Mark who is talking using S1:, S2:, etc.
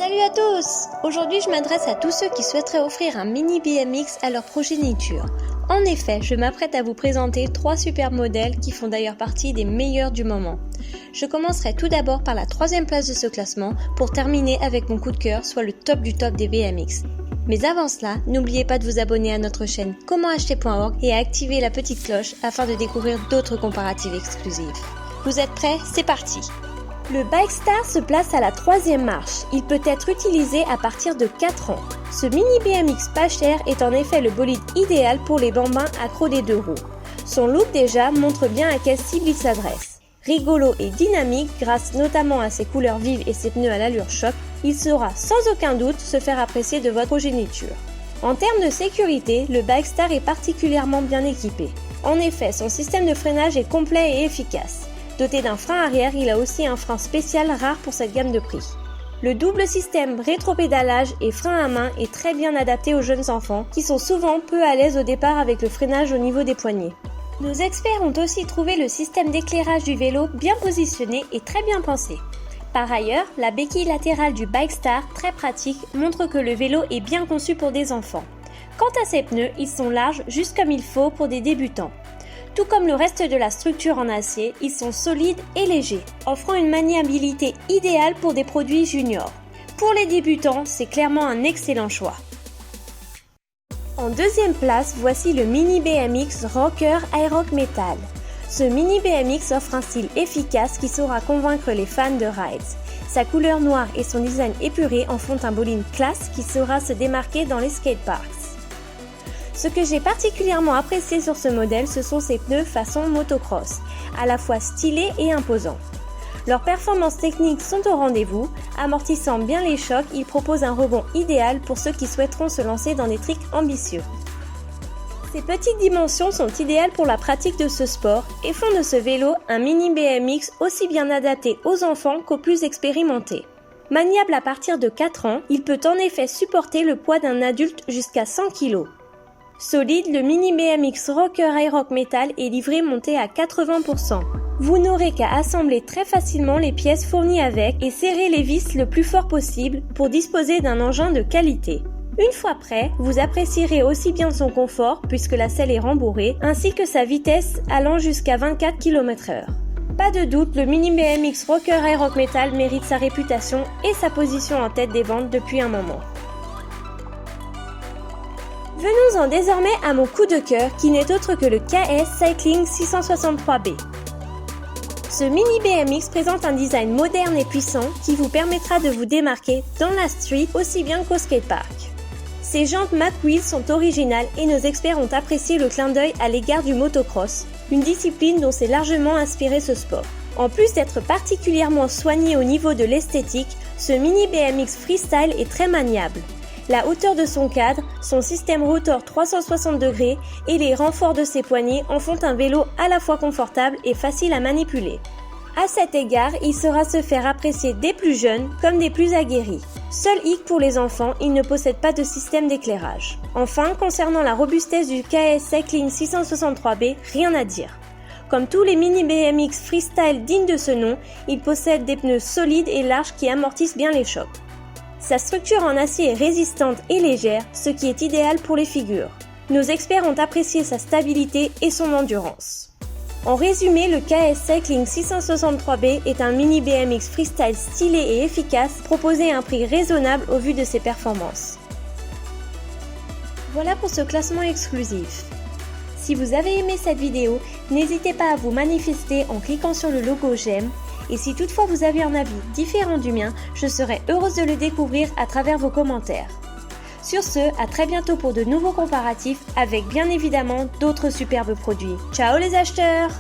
S1: Salut à tous! Aujourd'hui, je m'adresse à tous ceux qui souhaiteraient offrir un mini BMX à leur progéniture. En effet, je m'apprête à vous présenter 3 super modèles qui font d'ailleurs partie des meilleurs du moment. Je commencerai tout d'abord par la 3e place de ce classement pour terminer avec mon coup de cœur, soit le top du top des BMX. Mais avant cela, n'oubliez pas de vous abonner à notre chaîne commentacheter.org et à activer la petite cloche afin de découvrir d'autres comparatifs exclusifs. Vous êtes prêts? C'est parti! Le Bikestar se place à la 3e marche. Il peut être utilisé à partir de 4 ans. Ce mini BMX pas cher est en effet le bolide idéal pour les bambins accros des 2 roues. Son look déjà montre bien à quelle cible il s'adresse. Rigolo et dynamique grâce notamment à ses couleurs vives et ses pneus à l'allure choc, il saura sans aucun doute se faire apprécier de votre progéniture. En termes de sécurité, le Bikestar est particulièrement bien équipé. En effet, son système de freinage est complet et efficace. Doté d'un frein arrière, il a aussi un frein spécial rare pour cette gamme de prix. Le double système rétropédalage et frein à main est très bien adapté aux jeunes enfants qui sont souvent peu à l'aise au départ avec le freinage au niveau des poignets. Nos experts ont aussi trouvé le système d'éclairage du vélo bien positionné et très bien pensé. Par ailleurs, la béquille latérale du Bikestar, très pratique, montre que le vélo est bien conçu pour des enfants. Quant à ses pneus, ils sont larges juste comme il faut pour des débutants. Tout comme le reste de la structure en acier, ils sont solides et légers, offrant une maniabilité idéale pour des produits juniors. Pour les débutants, c'est clairement un excellent choix. En 2e place, voici le mini BMX Rocker Aeroc Metal. Ce mini BMX offre un style efficace qui saura convaincre les fans de rides. Sa couleur noire et son design épuré en font un bolide classe qui saura se démarquer dans les skateparks. Ce que j'ai particulièrement apprécié sur ce modèle, ce sont ses pneus façon motocross, à la fois stylés et imposants. Leurs performances techniques sont au rendez-vous, amortissant bien les chocs, ils proposent un rebond idéal pour ceux qui souhaiteront se lancer dans des tricks ambitieux. Ces petites dimensions sont idéales pour la pratique de ce sport et font de ce vélo un mini BMX aussi bien adapté aux enfants qu'aux plus expérimentés. Maniable à partir de 4 ans, il peut en effet supporter le poids d'un adulte jusqu'à 100 kg. Solide, le mini BMX Rocker Aeroc Metal est livré monté à 80%. Vous n'aurez qu'à assembler très facilement les pièces fournies avec et serrer les vis le plus fort possible pour disposer d'un engin de qualité. Une fois prêt, vous apprécierez aussi bien son confort puisque la selle est rembourrée ainsi que sa vitesse allant jusqu'à 24 km/h. Pas de doute, le mini BMX Rocker Aeroc Metal mérite sa réputation et sa position en tête des ventes depuis un moment. Venons-en désormais à mon coup de cœur qui n'est autre que le KS Cycling 663B. Ce mini BMX présente un design moderne et puissant qui vous permettra de vous démarquer dans la street aussi bien qu'au skatepark. Ses jantes McWheel sont originales et nos experts ont apprécié le clin d'œil à l'égard du motocross, une discipline dont s'est largement inspiré ce sport. En plus d'être particulièrement soigné au niveau de l'esthétique, ce mini BMX freestyle est très maniable. La hauteur de son cadre, son système rotor 360 degrés et les renforts de ses poignées en font un vélo à la fois confortable et facile à manipuler. À cet égard, il saura se faire apprécier des plus jeunes comme des plus aguerris. Seul hic pour les enfants, il ne possède pas de système d'éclairage. Enfin, concernant la robustesse du KS Cycling 663B, rien à dire. Comme tous les mini BMX freestyle dignes de ce nom, il possède des pneus solides et larges qui amortissent bien les chocs. Sa structure en acier est résistante et légère, ce qui est idéal pour les figures. Nos experts ont apprécié sa stabilité et son endurance. En résumé, le KS Cycling 663B est un mini BMX freestyle stylé et efficace, proposé à un prix raisonnable au vu de ses performances. Voilà pour ce classement exclusif. Si vous avez aimé cette vidéo, n'hésitez pas à vous manifester en cliquant sur le logo j'aime. Et si toutefois vous avez un avis différent du mien, je serai heureuse de le découvrir à travers vos commentaires. Sur ce, à très bientôt pour de nouveaux comparatifs avec bien évidemment d'autres superbes produits. Ciao les acheteurs!